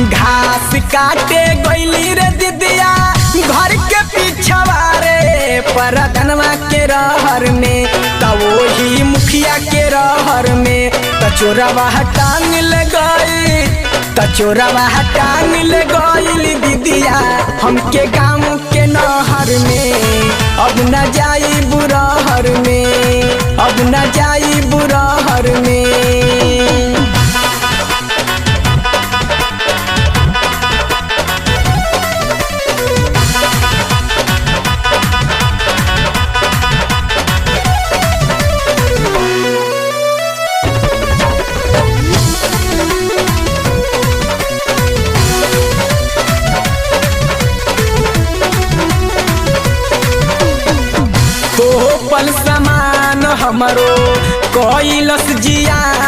घास काटे गईली रे दीदिया घर के पिछवा रे परधनवा के रहर में तब वही मुखिया के रहर में तचोरवा टांग ले गई तचोरवा टांग ले गईली दीदिया हमके गाँव के नहर में अब न जाई बुरहर में अब न जाई बुरहर में। पल समान हमरो कोइलस जियान